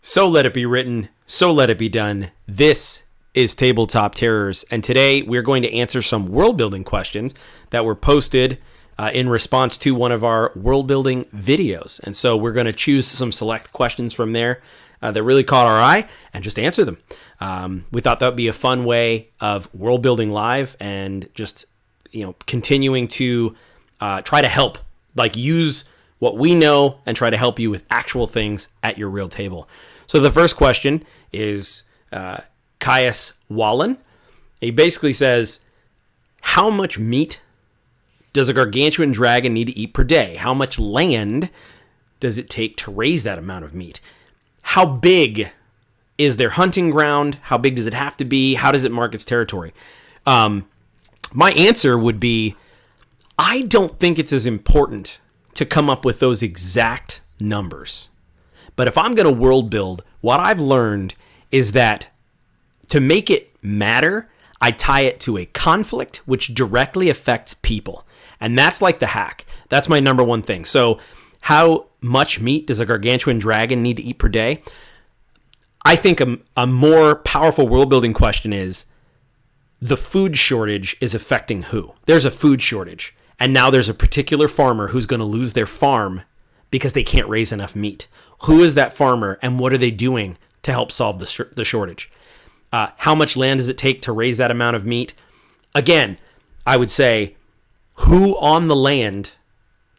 So let it be written, so let it be done. This is Tabletop Terrors, and today we're going to answer some world building questions that were posted in response to one of our world building videos. And so we're going to choose some select questions from there that really caught our eye and just answer them. We thought that would be a fun way of world building live and just continuing to try to help, use what we know and try to help you with actual things at your real table. So the first question is Caius Wallen. He basically says, how much meat does a gargantuan dragon need to eat per day? How much land does it take to raise that amount of meat? How big is their hunting ground? How big does it have to be? How does it mark its territory? My answer would be, I don't think it's as important to come up with those exact numbers. But if I'm going to world build, what I've learned is that to make it matter, I tie it to a conflict which directly affects people. And that's like the hack. That's my number one thing. So how much meat does a gargantuan dragon need to eat per day? I think a more powerful world building question is, the food shortage is affecting who? There's a food shortage. And now there's a particular farmer who's going to lose their farm because they can't raise enough meat. Who is that farmer and what are they doing to help solve the shortage? How much land does it take to raise that amount of meat? Again, I would say, who on the land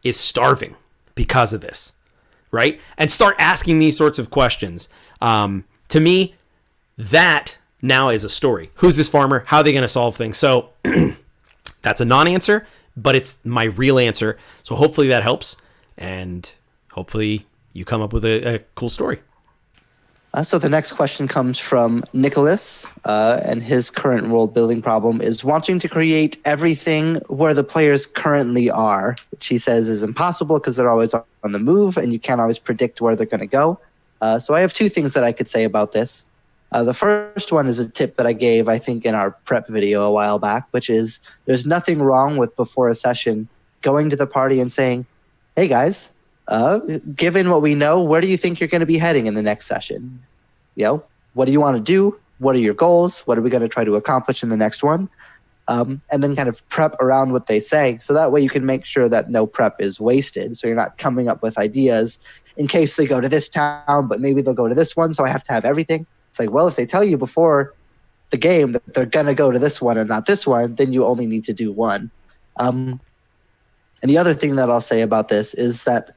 is starving because of this, right? And start asking these sorts of questions. To me, that now is a story. Who's this farmer? How are they going to solve things? So that's a non-answer, but it's my real answer. So hopefully that helps, and hopefully you come up with a cool story. So the next question comes from Nicholas, and his current world building problem is wanting to create everything where the players currently are, which he says is impossible because they're always on the move and you can't always predict where they're going to go. So I have two things that I could say about this. The first one is a tip that I gave, I think, in our prep video a while back, which is there's nothing wrong with before a session going to the party and saying, hey guys, given what we know, where do you think you're going to be heading in the next session? What do you want to do? What are your goals? What are we going to try to accomplish in the next one? And then kind of prep around what they say. So that way you can make sure that no prep is wasted. So you're not coming up with ideas in case they go to this town, but maybe they'll go to this one. So I have to have everything. It's like, well, if they tell you before the game that they're going to go to this one and not this one, then you only need to do one. And the other thing that I'll say about this is that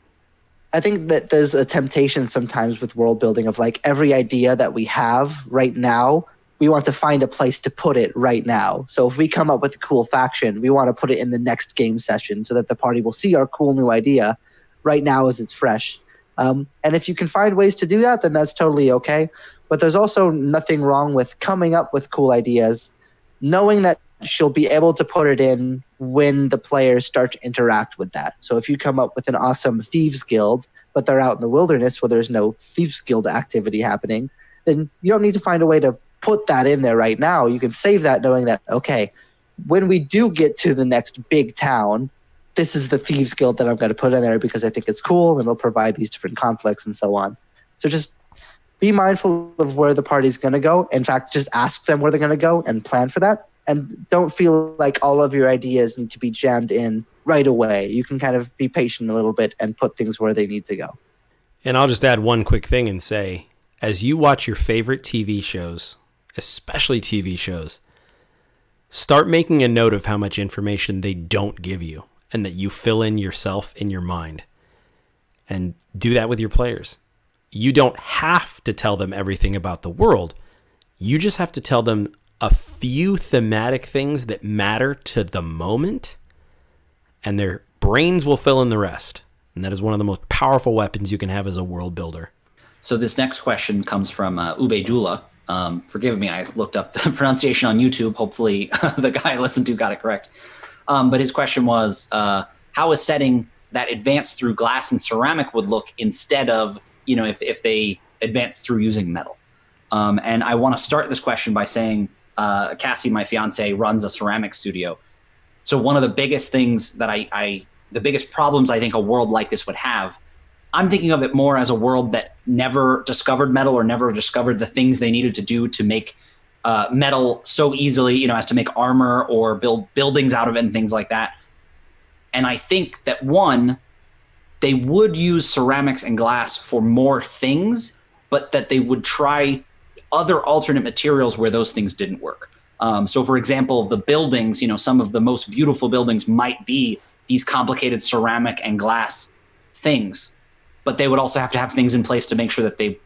I think that there's a temptation sometimes with world building of every idea that we have right now, we want to find a place to put it right now. So if we come up with a cool faction, we want to put it in the next game session so that the party will see our cool new idea right now as it's fresh. And if you can find ways to do that, then that's totally okay. But there's also nothing wrong with coming up with cool ideas, knowing that she'll be able to put it in when the players start to interact with that. So if you come up with an awesome Thieves Guild, but they're out in the wilderness where there's no Thieves Guild activity happening, then you don't need to find a way to put that in there right now. You can save that knowing that, okay, when we do get to the next big town, this is the Thieves Guild that I'm going to put in there because I think it's cool and it'll provide these different conflicts and so on. So just be mindful of where the party's going to go. In fact, just ask them where they're going to go and plan for that. And don't feel like all of your ideas need to be jammed in right away. You can kind of be patient a little bit and put things where they need to go. And I'll just add one quick thing and say, as you watch your favorite TV shows, especially TV shows, start making a note of how much information they don't give you and that you fill in yourself in your mind. And do that with your players. You don't have to tell them everything about the world. You just have to tell them a few thematic things that matter to the moment, and their brains will fill in the rest. And that is one of the most powerful weapons you can have as a world builder. So this next question comes from Ubedula. Forgive me, I looked up the pronunciation on YouTube. Hopefully the guy I listened to got it correct. But his question was, how is setting that advanced through glass and ceramic would look instead of, if they advanced through using metal? And I want to start this question by saying, Cassie, my fiance, runs a ceramic studio. So one of the biggest things that the biggest problems I think a world like this would have I'm thinking of it more as a world that never discovered metal or never discovered the things they needed to do to make metal so easily, as to make armor or build buildings out of it and things like that. And I think that they would use ceramics and glass for more things, but that they would try other alternate materials where those things didn't work. So for example, the buildings, some of the most beautiful buildings might be these complicated ceramic and glass things, but they would also have to have things in place to make sure that they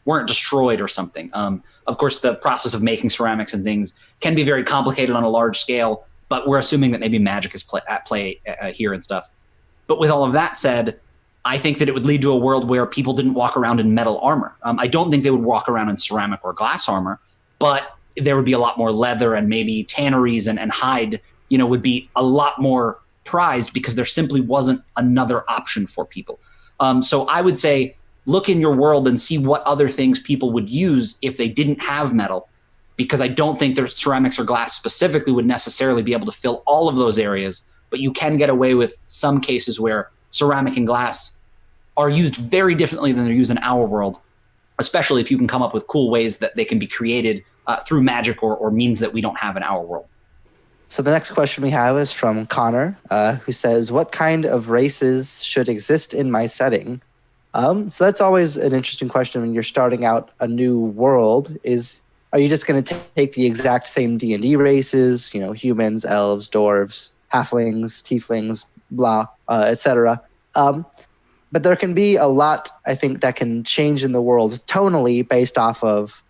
weren't destroyed or something. Of course, the process of making ceramics and things can be very complicated on a large scale, but we're assuming that maybe magic is at play here and stuff. But with all of that said, I think that it would lead to a world where people didn't walk around in metal armor. I don't think they would walk around in ceramic or glass armor, but there would be a lot more leather, and maybe tanneries and hide, would be a lot more prized because there simply wasn't another option for people. So I would say, look in your world and see what other things people would use if they didn't have metal, because I don't think that ceramics or glass specifically would necessarily be able to fill all of those areas, but you can get away with some cases where ceramic and glass are used very differently than they're used in our world, especially if you can come up with cool ways that they can be created through magic or means that we don't have in our world. So the next question we have is from Connor, who says, what kind of races should exist in my setting? So that's always an interesting question when you're starting out a new world. Are you just going to take the exact same D&D races, humans, elves, dwarves, halflings, tieflings, blah, etc.? But there can be a lot, I think, that can change in the world tonally based off of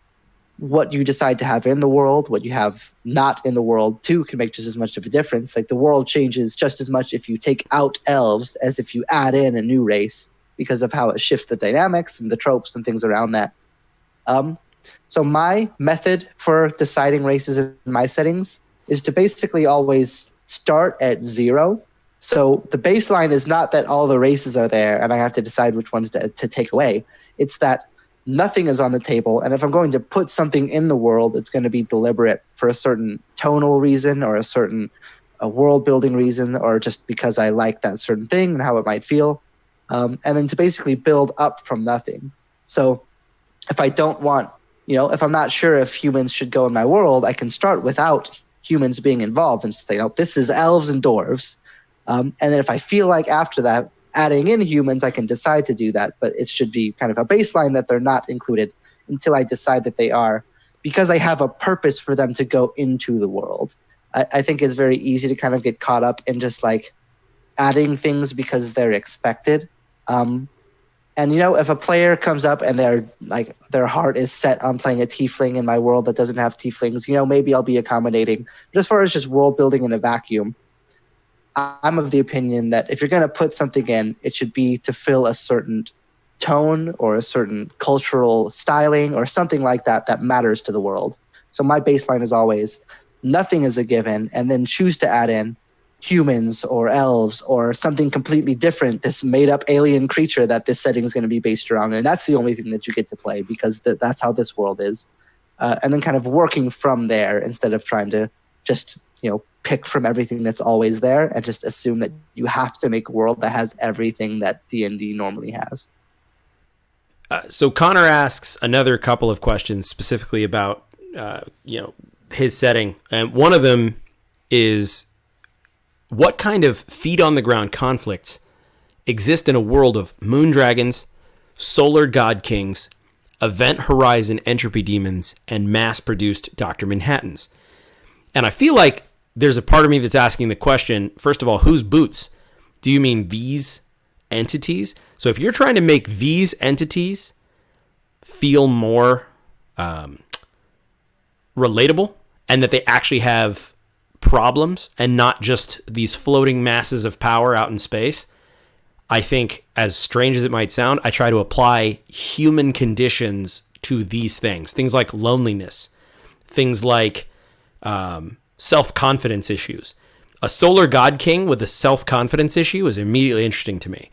what you decide to have in the world, what you have not in the world, too, can make just as much of a difference. Like, the world changes just as much if you take out elves as if you add in a new race, because of how it shifts the dynamics and the tropes and things around that. So my method for deciding races in my settings is to basically always start at 0. So the baseline is not that all the races are there and I have to decide which ones to take away. It's that nothing is on the table. And if I'm going to put something in the world, it's going to be deliberate for a certain tonal reason or a certain world building reason, or just because I like that certain thing and how it might feel. And then to basically build up from nothing. So if I don't want, if I'm not sure if humans should go in my world, I can start without humans being involved and say, this is elves and dwarves. And then if I feel like after that, adding in humans, I can decide to do that. But it should be kind of a baseline that they're not included until I decide that they are, because I have a purpose for them to go into the world. I think it's very easy to kind of get caught up in just like adding things because they're expected. And if a player comes up and their heart is set on playing a tiefling in my world that doesn't have tieflings, maybe I'll be accommodating. But as far as just world building in a vacuum, I'm of the opinion that if you're going to put something in, it should be to fill a certain tone or a certain cultural styling or something like that that matters to the world. So my baseline is always nothing is a given, and then choose to add in humans or elves or something completely different, this made-up alien creature that this setting is going to be based around. And that's the only thing that you get to play, because that's how this world is. And then kind of working from there instead of trying to just, pick from everything that's always there and just assume that you have to make a world that has everything that D&D normally has. So Connor asks another couple of questions specifically about, his setting. And one of them is, what kind of feet-on-the-ground conflicts exist in a world of moon dragons, solar god kings, event horizon entropy demons, and mass-produced Dr. Manhattans? And I feel like there's a part of me that's asking the question, first of all, whose boots? Do you mean these entities? So if you're trying to make these entities feel more relatable and that they actually have problems and not just these floating masses of power out in space, I think, as strange as it might sound, I try to apply human conditions to these things like loneliness, things like self-confidence issues. A solar god king with a self-confidence issue is immediately interesting to me.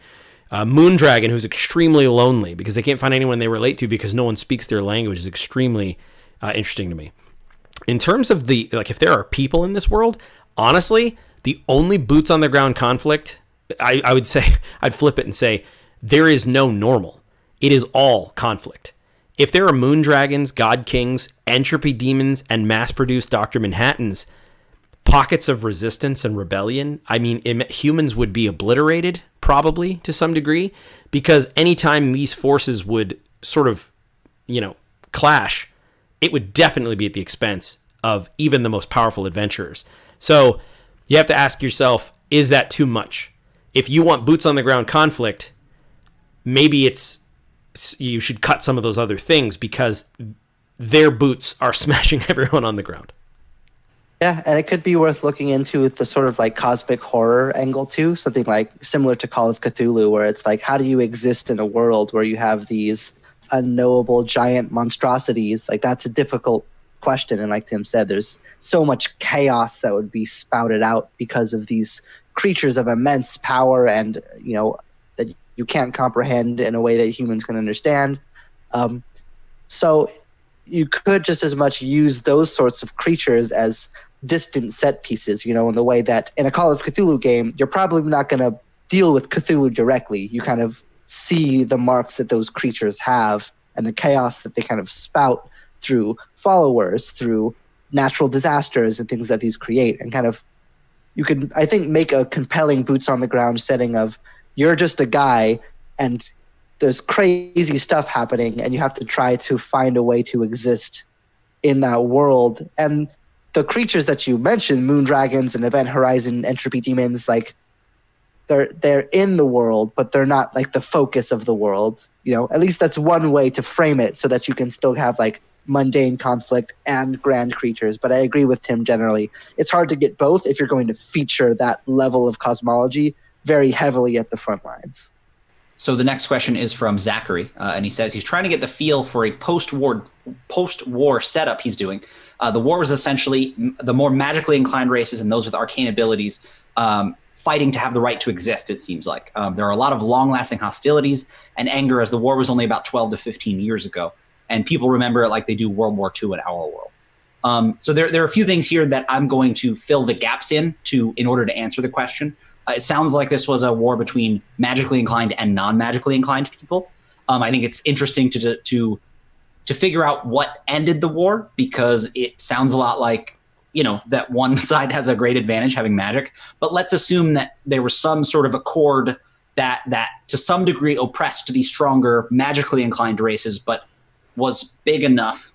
A moon dragon who's extremely lonely because they can't find anyone they relate to because no one speaks their language is extremely interesting to me. In terms of if there are people in this world, honestly, the only boots on the ground conflict, I would say, I'd flip it and say, there is no normal. It is all conflict. If there are moon dragons, god kings, entropy demons, and mass-produced Dr. Manhattans, pockets of resistance and rebellion, I mean, humans would be obliterated, probably, to some degree, because anytime these forces would sort of, clash, it would definitely be at the expense of even the most powerful adventurers. So you have to ask yourself, is that too much? If you want boots on the ground conflict, maybe you should cut some of those other things because their boots are smashing everyone on the ground. Yeah, and it could be worth looking into the sort of like cosmic horror angle too, something like similar to Call of Cthulhu, where it's like, how do you exist in a world where you have these unknowable giant monstrosities? Like, that's a difficult question. And like Tim said, there's so much chaos that would be spouted out because of these creatures of immense power and, that you can't comprehend in a way that humans can understand. So you could just as much use those sorts of creatures as distant set pieces, in the way that in a Call of Cthulhu game, you're probably not going to deal with Cthulhu directly. You kind of see the marks that those creatures have and the chaos that they kind of spout through followers, through natural disasters and things that these create. And kind of, you could, I think, make a compelling boots on the ground setting of you're just a guy and there's crazy stuff happening and you have to try to find a way to exist in that world. And the creatures that you mentioned, moon dragons and event horizon entropy demons, like they're in the world, but they're not like the focus of the world. At least that's one way to frame it so that you can still have like mundane conflict and grand creatures. But I agree with Tim generally. It's hard to get both if you're going to feature that level of cosmology very heavily at the front lines. So the next question is from Zachary, and he says he's trying to get the feel for a post-war setup he's doing. The war was essentially the more magically inclined races and those with arcane abilities fighting to have the right to exist, it seems like. There are a lot of long-lasting hostilities and anger as the war was only about 12 to 15 years ago. And people remember it like they do World War II in our world. So there are a few things here that I'm going to fill the gaps in order to answer the question. It sounds like this was a war between magically inclined and non-magically inclined people. I think it's interesting to figure out what ended the war, because it sounds a lot like, that one side has a great advantage having magic. But let's assume that there was some sort of accord that to some degree oppressed the stronger magically inclined races, but was big enough,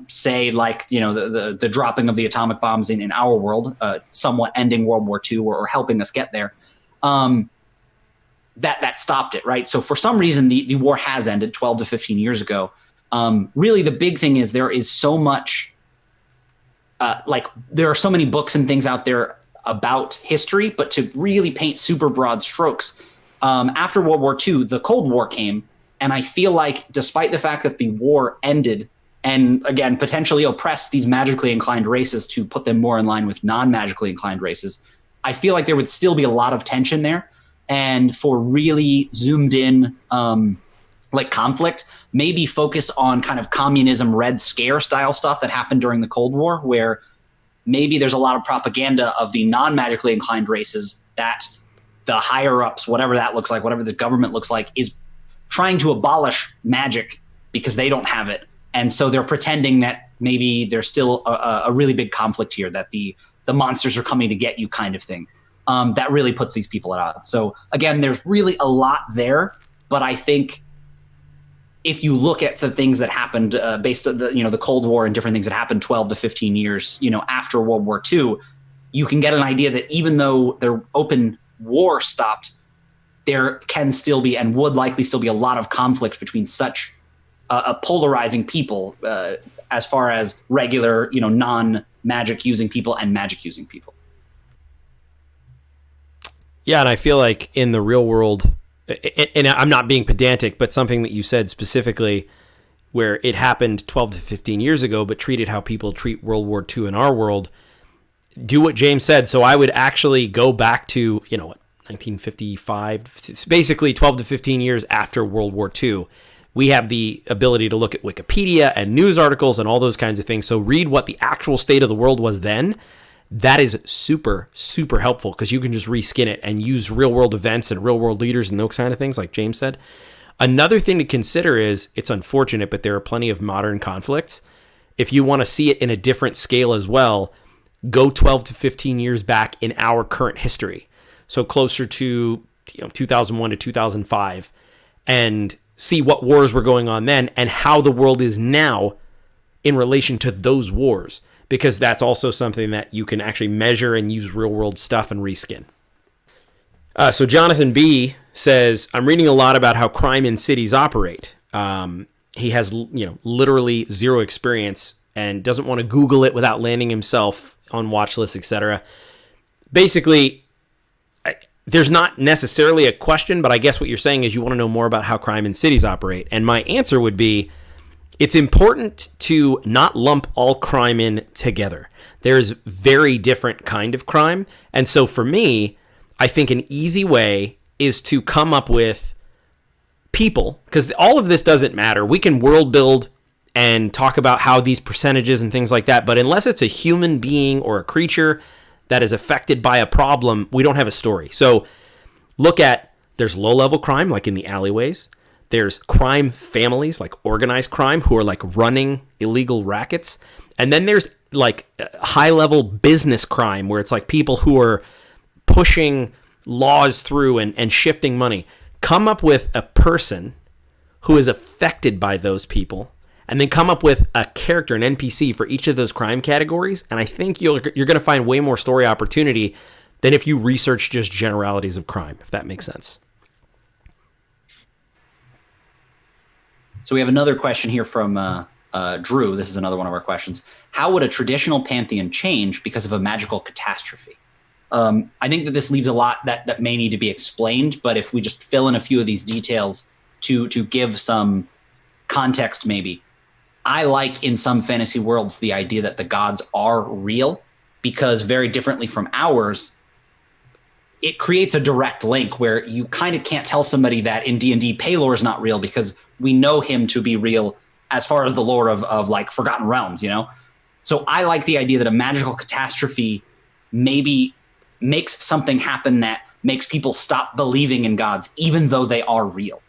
say like, the dropping of the atomic bombs in our world, somewhat ending World War II or helping us get there, that stopped it, right? So for some reason, the war has ended 12 to 15 years ago. Really, the big thing is there is so much, there are so many books and things out there about history, but to really paint super broad strokes, after World War II, the Cold War came. And I feel like despite the fact that the war ended and, again, potentially oppressed these magically inclined races to put them more in line with non-magically inclined races, I feel like there would still be a lot of tension there. And for really zoomed in conflict, maybe focus on kind of communism Red Scare style stuff that happened during the Cold War, where maybe there's a lot of propaganda of the non-magically inclined races that the higher-ups, whatever that looks like, whatever the government looks like, is trying to abolish magic because they don't have it. And so they're pretending that maybe there's still a really big conflict here, that the monsters are coming to get you kind of thing. That really puts these people at odds. So again, there's really a lot there, but I think if you look at the things that happened based on the Cold War and different things that happened 12 to 15 years, after World War II, you can get an idea that even though their open war stopped, there can still be and would likely still be a lot of conflict between such a polarizing people as far as regular, non-magic using people and magic using people. Yeah, and I feel like in the real world, and I'm not being pedantic, but something that you said specifically where it happened 12 to 15 years ago, but treated how people treat World War II in our world, do what James said. So I would actually go back to, 1955, basically 12 to 15 years after World War II. We have the ability to look at Wikipedia and news articles and all those kinds of things. So read what the actual state of the world was then that is super, super helpful because you can just reskin it and use real world events and real world leaders and those kind of things, like James said. Another thing to consider is, it's unfortunate, but there are plenty of modern conflicts. If you want to see it in a different scale as well, go 12 to 15 years back in our current history. So closer to 2001 to 2005, and see what wars were going on then and how the world is now in relation to those wars, because that's also something that you can actually measure and use real world stuff and reskin. So Jonathan B says, I'm reading a lot about how crime in cities operate. He has, literally zero experience and doesn't want to Google it without landing himself on watch lists, etc. Basically, there's not necessarily a question, but I guess what you're saying is you want to know more about how crime in cities operate. And my answer would be, it's important to not lump all crime in together. There's very different kind of crime. And so for me, I think an easy way is to come up with people, because all of this doesn't matter. We can world build and talk about how these percentages and things like that, but unless it's a human being or a creature that is affected by a problem, we don't have a story. So look at, there's low-level crime, like in the alleyways. There's crime families, like organized crime, who are like running illegal rackets. And then there's like high-level business crime, where it's like people who are pushing laws through and shifting money. Come up with a person who is affected by those people, and then come up with a character, an NPC for each of those crime categories. And I think you're going to find way more story opportunity than if you research just generalities of crime, if that makes sense. So we have another question here from Drew. This is another one of our questions. How would a traditional pantheon change because of a magical catastrophe? I think that this leaves a lot that may need to be explained, but if we just fill in a few of these details to give some context, maybe. I like, in some fantasy worlds, the idea that the gods are real, because very differently from ours, it creates a direct link where you kind of can't tell somebody that in D&D Paylor is not real, because we know him to be real as far as the lore of like Forgotten Realms, So I like the idea that a magical catastrophe maybe makes something happen that makes people stop believing in gods, even though they are real.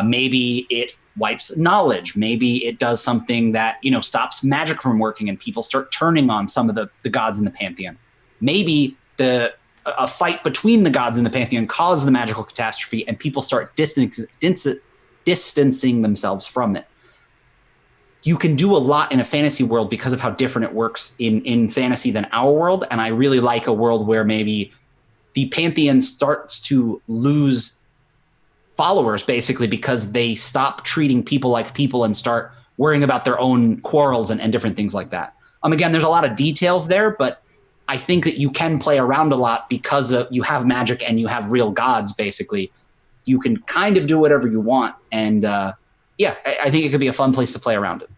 Maybe it wipes knowledge. Maybe it does something that, stops magic from working and people start turning on some of the gods in the pantheon. Maybe a fight between the gods in the pantheon caused the magical catastrophe and people start distancing themselves from it. You can do a lot in a fantasy world because of how different it works in fantasy than our world. And I really like a world where maybe the pantheon starts to lose followers, basically, because they stop treating people like people and start worrying about their own quarrels and different things like that. Again, there's a lot of details there, but I think that you can play around a lot because you have magic and you have real gods, basically. You can kind of do whatever you want. And I think it could be a fun place to play around it.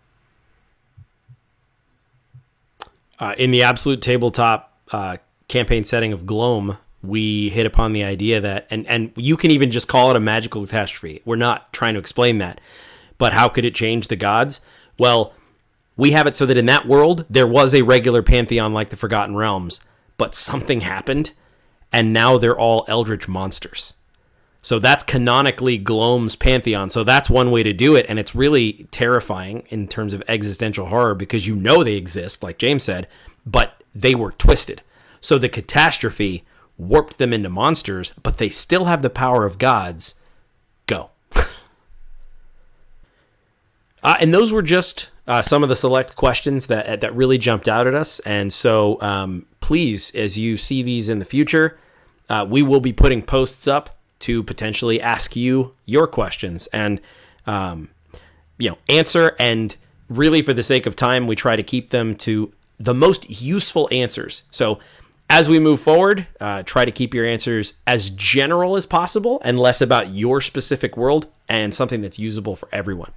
In the absolute tabletop campaign setting of Gloam, we hit upon the idea that, and you can even just call it a magical catastrophe. We're not trying to explain that. But how could it change the gods? Well, we have it so that in that world, there was a regular pantheon like the Forgotten Realms, but something happened, and now they're all eldritch monsters. So that's canonically Gloam's pantheon. So that's one way to do it, and it's really terrifying in terms of existential horror because they exist, like James said, but they were twisted. So the catastrophe warped them into monsters, but they still have the power of gods. Go. And those were just some of the select questions that really jumped out at us. And so please, as you see these in the future, we will be putting posts up to potentially ask you your questions and answer. And really, for the sake of time, we try to keep them to the most useful answers. So as we move forward, try to keep your answers as general as possible and less about your specific world and something that's usable for everyone.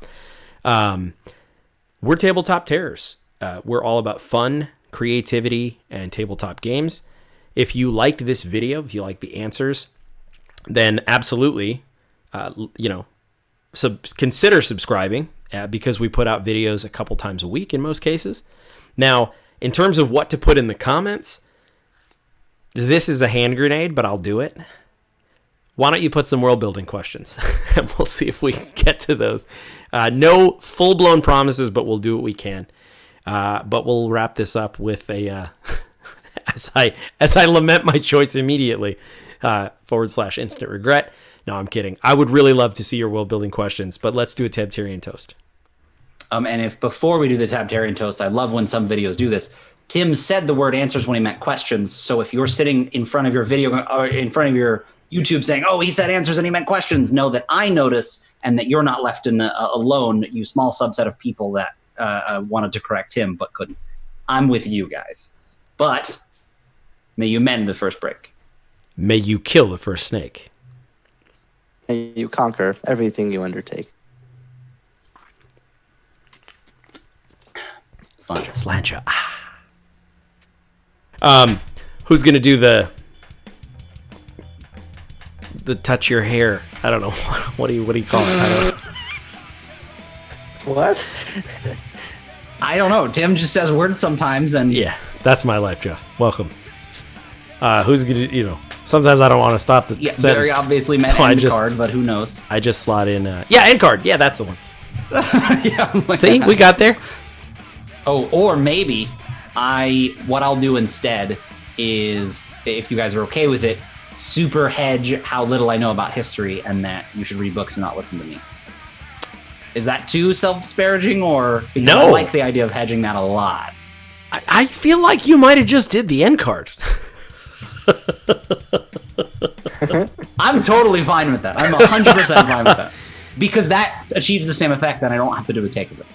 We're Tabletop Terrors. We're all about fun, creativity, and tabletop games. If you liked this video, if you like the answers, then absolutely, consider subscribing because we put out videos a couple times a week in most cases. Now, in terms of what to put in the comments, This is a hand grenade, but I'll do it. Why don't you put some world building questions, and we'll see if we can get to those. No full blown promises, but we'll do what we can. But we'll wrap this up with a as I lament my choice immediately / instant regret. No, I'm kidding. I would really love to see your world building questions, but let's do a Tabtarian toast. And if before we do the Tabtarian toast, I love when some videos do this. Tim said the word answers when he meant questions. So if you're sitting in front of your video or in front of your YouTube saying, "Oh, he said answers and he meant questions," know that I notice and that you're not left alone, you small subset of people that wanted to correct him but couldn't. I'm with you guys. But may you mend the first break. May you kill the first snake. May you conquer everything you undertake. Slancha. Who's gonna do the touch your hair? I don't know. What do you call it? I don't know. What? I don't know. Tim just says words sometimes, and yeah, that's my life, Jeff. Welcome. Who's gonna? Sometimes I don't want to stop the sentence. Very obviously meant so end card, but who knows? I just slot in. End card. Yeah, that's the one. Yeah. See, we got there. Oh, or maybe what I'll do instead is, if you guys are okay with it, super hedge how little I know about history and that you should read books and not listen to me. Is that too self-disparaging, or because no? I like the idea of hedging that a lot. I feel like you might have just did the end card. I'm totally fine with that. I'm 100% fine with that. Because that achieves the same effect, and I don't have to do a take of it.